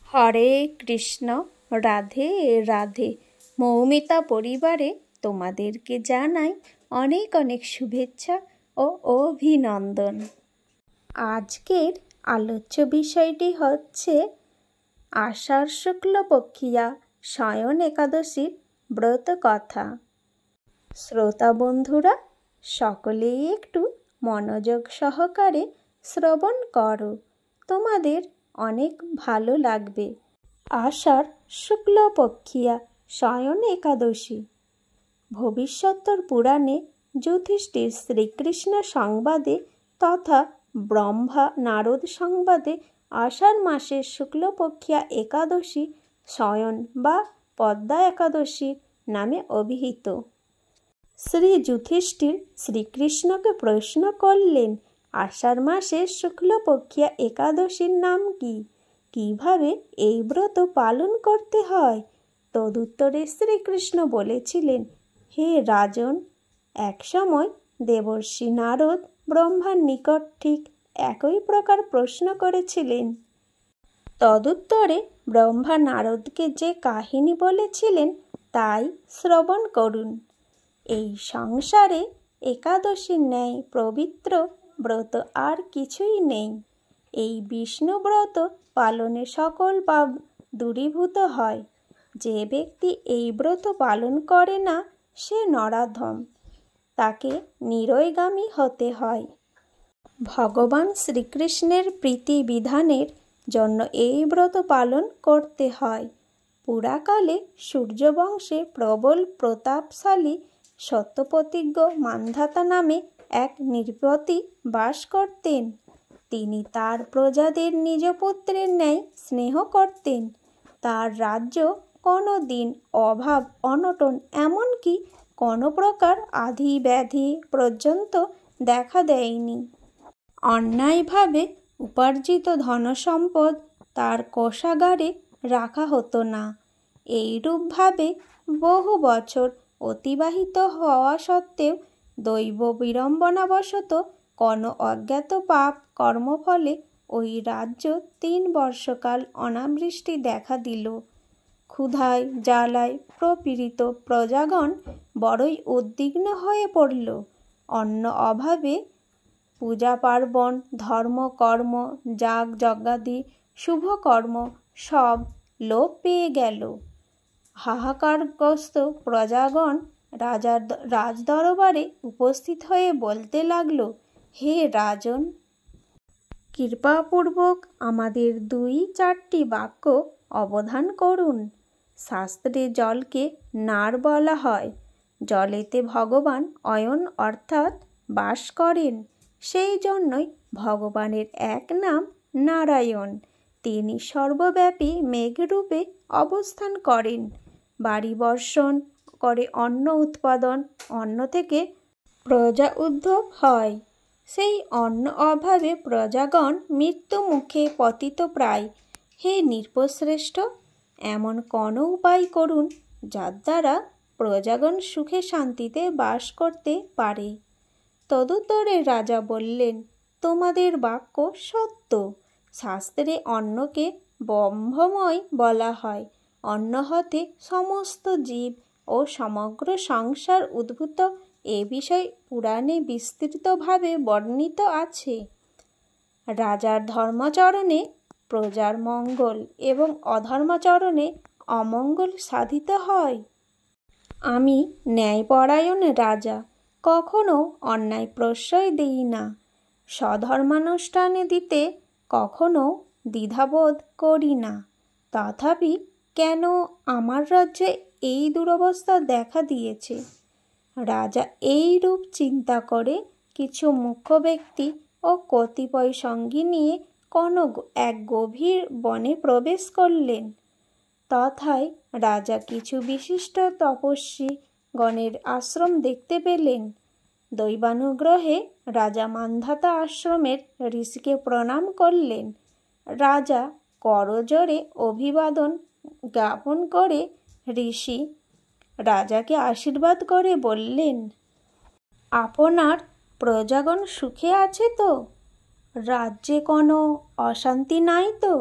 হরে কৃষ্ণ, রাধে রাধে। মৌমিতা পরিবারে তোমাদেরকে জানাই অনেক অনেক শুভেচ্ছা ও অভিনন্দন। আজকের আলোচ্য বিষয়টি হচ্ছে আষাঢ় শুক্লপক্ষিয়া শয়ন একাদশীর ব্রত কথা। শ্রোতা বন্ধুরা, সকলেই একটু মনোযোগ সহকারে শ্রবণ করো, তোমাদের অনেক ভালো লাগবে। আষাঢ় শুক্লপক্ষিয়া শয়ন একাদশী। ভবিষ্যত্তর পুরাণে যুধিষ্ঠির শ্রীকৃষ্ণ সংবাদে তথা ব্রহ্মা নারদ সংবাদে আষাঢ় মাসের শুক্লপক্ষিয়া একাদশী শয়ন বা পদ্মা একাদশীর নামে অভিহিত। শ্রী যুধিষ্ঠির শ্রীকৃষ্ণকে প্রশ্ন করলেন, আষাঢ় মাসের শুক্লপক্ষিয়া একাদশীর নাম কি? কিভাবে এই ব্রত পালন করতে হয়? তদুত্তরে শ্রীকৃষ্ণ বলেছিলেন, হে রাজন, এক সময় দেবর্ষি নারদ ব্রহ্মার নিকট ঠিক একই প্রকার প্রশ্ন করেছিলেন। তদুত্তরে ব্রহ্মা নারদকে যে কাহিনী বলেছিলেন তাই শ্রবণ করুন। এই সংসারে একাদশীর ন্যায় পবিত্র ব্রত আর কিছুই নেই। এই বিষ্ণু ব্রত পালনে সকল পাপ দূরীভূত হয়। যে ব্যক্তি এই ব্রত পালন করে না সে নরাধম, তাকে নিরয়গামী হতে হয়। ভগবান শ্রীকৃষ্ণের প্রীতি বিধানের জন্য এই ব্রত পালন করতে হয়। পুরাকালে সূর্যবংশে প্রবল প্রতাপশালী সত্যপ্রতিজ্ঞ মান্ধাতা নামে এক নৃপতি বাস করতেন। তিনি তার প্রজাদের নিজ পুত্রের ন্যায় স্নেহ করতেন। তার রাজ্য কোনো দিন অভাব অনটন এমনকি কোনো প্রকার আধি ব্যাধি পর্যন্ত দেখা দেয়নি। অন্যায়ভাবে উপার্জিত ধনসম্পদ তার কোষাগারে রাখা হতো না। এইরূপভাবে বহু বছর অতিবাহিত হওয়া সত্ত্বেও দৈব বিড়ম্বনাবশত কোনো অজ্ঞাত পাপ কর্মফলে ওই রাজ্য ৩ বর্ষকাল অনাবৃষ্টি দেখা দিল। ক্ষুধায় জ্বালায় প্রপীড়িত প্রজাগণ বড়ই উদ্বিগ্ন হয়ে পড়ল। অন্ন অভাবে পূজা পার্বণ, ধর্মকর্ম, যাগ যজ্ঞাদি শুভকর্ম সব লোপ পেয়ে গেল। হাহাকারগ্রস্ত প্রজাগণ রাজার রাজদরবারে উপস্থিত হয়ে বলতে লাগল, হে রাজন, কৃপাপূর্বক আমাদের ২-৪টি বাক্য অবধান করুন। শাস্ত্রে জলকে নার বলা হয়। জলেতে ভগবান অয়ন অর্থাৎ বাস করেন। সেই জন্যই ভগবানের এক নাম নারায়ণ। তিনি সর্বব্যাপী মেঘরূপে অবস্থান করেন। বাড়ি বর্ষণ করে অন্ন উৎপাদন, অন্ন থেকে প্রজা উদ্ভব হয়। সেই অন্ন অভাবে প্রজাগণ মৃত্যু মুখে পতিত প্রায়। হে নৃপশ্রেষ্ঠ, এমন কোনো উপায় করুন যার দ্বারা প্রজাগণ সুখে শান্তিতে বাস করতে পারে। তদুত্তরে রাজা বললেন, তোমাদের বাক্য সত্য। শাস্ত্রে অন্নকে ব্রহ্মময় বলা হয়। অন্ন হতে সমস্ত জীব ও সমগ্র সংসার উদ্ভূত, এ বিষয় পুরাণে বিস্তৃতভাবে বর্ণিত আছে। রাজার ধর্মাচরণে প্রজার মঙ্গল এবং অধর্মাচরণে অমঙ্গল সাধিত হয়। আমি ন্যায়পরায়ণ রাজা, কখনো অন্যায় প্রশ্রয় দিই না। স্বধর্মানুষ্ঠানে দিতে কখনো দ্বিধাবোধ করি না। তথাপি কেন আমার রাজ্যে এই দুরবস্থা দেখা দিয়েছে? রাজা এই রূপ চিন্তা করে কিছু মুখ্য ব্যক্তি ও কতিপয় সঙ্গী নিয়ে কোনো এক গভীর বনে প্রবেশ করলেন। তথায় রাজা কিছু বিশিষ্ট তপস্বী গণের আশ্রম দেখতে পেলেন। দৈবানুগ্রহে রাজা মান্ধাতা আশ্রমের ঋষিকে প্রণাম করলেন। রাজা করজোড়ে অভিবাদন জ্ঞাপন করে ঋষি রাজাকে আশীর্বাদ করে বললেন, আপনার প্রজাগণ সুখে আছে তো? রাজ্যে কোনো অশান্তি নাই তো?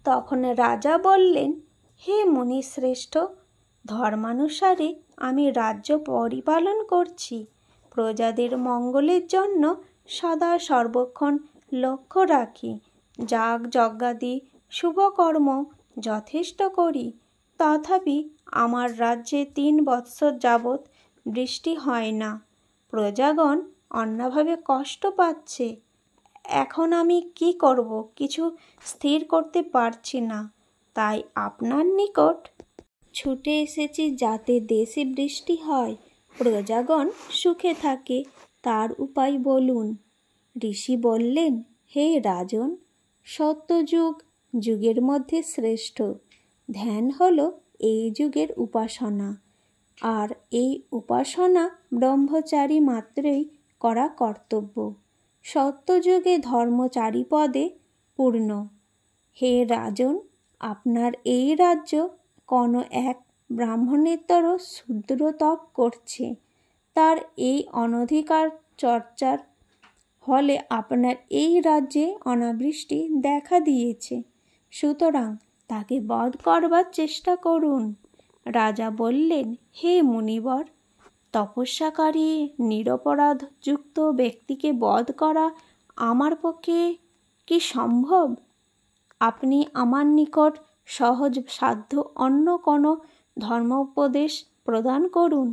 তখন রাজা বললেন, হে মুনিশ্রেষ্ঠ, ধর্মানুসারে আমি রাজ্য পরিপালন করছি। প্রজাদের মঙ্গলের জন্য সদা সর্বক্ষণ লক্ষ্য রাখি। যাগ যজ্ঞাদি শুভকর্ম যথেষ্ট করি। তথাপি আমার রাজ্যে 3 বৎসর যাবৎ বৃষ্টি হয় না। প্রজাগণ অন্যভাবে কষ্ট পাচ্ছে। এখন আমি কি করব কিছু স্থির করতে পারছি না। তাই আপনার নিকট ছুটে এসেছি, যাতে দেশে বৃষ্টি হয়, প্রজাগণ সুখে থাকে, তার উপায় বলুন। ঋষি বললেন, হে রাজন, সত্যযুগ যুগের মধ্যে শ্রেষ্ঠ। ধ্যান হলো এই যুগের উপাসনা, আর এই উপাসনা ব্রহ্মচারী মাত্রই করা কর্তব্য। সত্যযুগে ধর্ম 4 পদে পূর্ণ। হে রাজন, আপনার এই রাজ্য কোনো এক ব্রাহ্মণেতর শূদ্র তপ করছে। তার এই অনধিকার চর্চার ফলে আপনার এই রাজ্যে অনাবৃষ্টি দেখা দিয়েছে। সুতরাং তাকে বধ করবার চেষ্টা করুন। রাজা বললেন, হে মুনিবর, তপস্যাকারী নিরপরাধ যুক্ত ব্যক্তিকে বধ করা আমার পক্ষে কি সম্ভব? আপনি আমার নিকট সহজ সাধ্য অন্য কোনো ধর্মোপদেশ প্রদান করুন।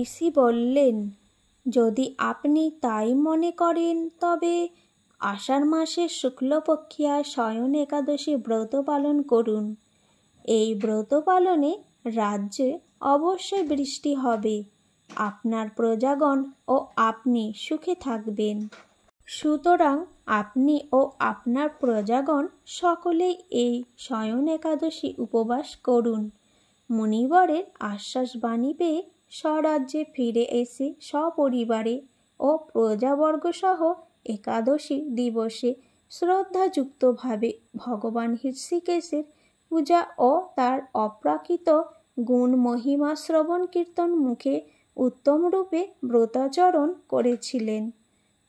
ঋষি বললেন, যদি আপনি তাই মনে করেন, তবে আষাঢ় মাসের শুক্লপক্ষিয়া শয়ন একাদশী ব্রত পালন করুন। এই ব্রত পালনে রাজ্যে অবশ্যই বৃষ্টি হবে। আপনার প্রজাগণ ও আপনি সুখে থাকবেন। সুতরাং আপনি ও আপনার প্রজাগণ সকলেই এই শয়ন একাদশী উপবাস করুন। মুনিবরের আশ্বাস বাণী পেয়ে স্বরাজ্যে ফিরে এসে সপরিবারে ও প্রজাবর্গ সহ একাদশী দিবসে শ্রদ্ধাযুক্তভাবে ভগবান হৃষিকেশের পূজা ও তার অপ্রাকৃত গুণ মহিমা শ্রবণ কীর্তন মুখে উত্তম রূপে ব্রতাচরণ করেছিলেন,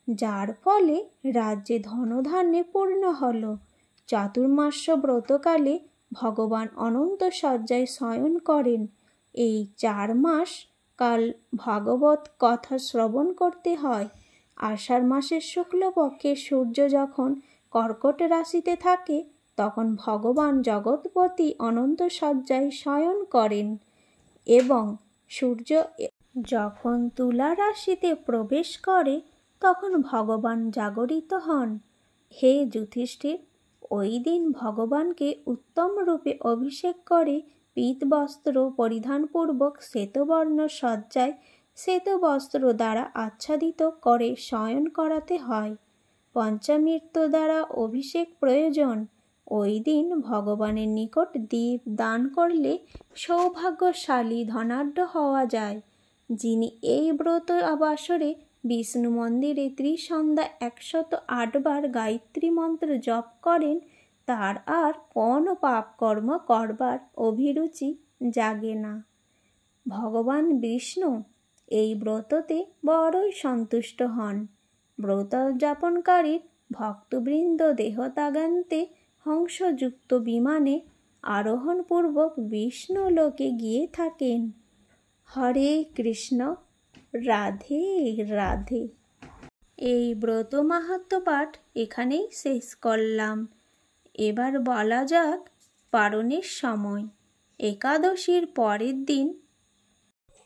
যার ফলে রাজ্যে ধনধান্যে পূর্ণ হল। চাতুর্মাস্য ব্রতকালে ভগবান অনন্ত শয্যায় শয়ন করেন। এই 4 মাস কাল ভাগবত কথা শ্রবণ করতে হয়। আষাঢ় মাসের শুক্লপক্ষে সূর্য যখন কর্কট রাশিতে থাকে, তখন ভগবান জগৎপতি অনন্ত শয্যায় শয়ন করেন, এবং সূর্য যখন তুলা রাশিতে প্রবেশ করে, তখন ভগবান জাগরিত হন। হে যুধিষ্ঠির, ওই দিন ভগবানকে উত্তম রূপে অভিষেক করে পীত বস্ত্র পরিধানপূর্বক শ্বেতবর্ণ শয্যায় শ্বেত বস্ত্র দ্বারা আচ্ছাদিত করে শয়ন করাতে হয়। পঞ্চামৃত দ্বারা অভিষেক প্রয়োজন। ওই দিন ভগবানের নিকট দীপ দান করলে সৌভাগ্যশালী ধনাঢ্য হওয়া যায়। যিনি এই ব্রত অবসরে বিষ্ণু মন্দিরে ত্রিসন্ধ্যা 108 বার গায়ত্রী মন্ত্র জপ করেন, তার আর কোনো পাপকর্ম করবার অভিরুচি জাগে না। ভগবান বিষ্ণু এই ব্রততে বড়ই সন্তুষ্ট হন। ব্রত যাপনকারীর ভক্তবৃন্দ দেহত্যাগান্তে হংসযুক্ত বিমানে আরোহণপূর্বক বিষ্ণু লোকে গিয়ে থাকেন। হরে কৃষ্ণ, রাধে রাধে। এই ব্রত মাহাত্ম্য পাঠ এখানেই শেষ করলাম। এবার বলা যাক পারণের সময়। একাদশীর পরের দিন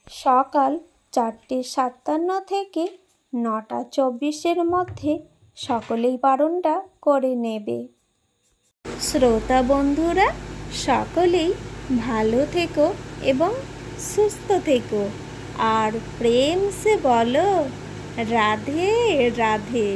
সকাল 4:57 থেকে 9:24 মধ্যে সকলেই পারণটা করে নেবে। শ্রোতা বন্ধুরা, সকলেই ভালো থেকো এবং সুস্থ থেকো, আর প্রেম সে বলো রাধে রাধে।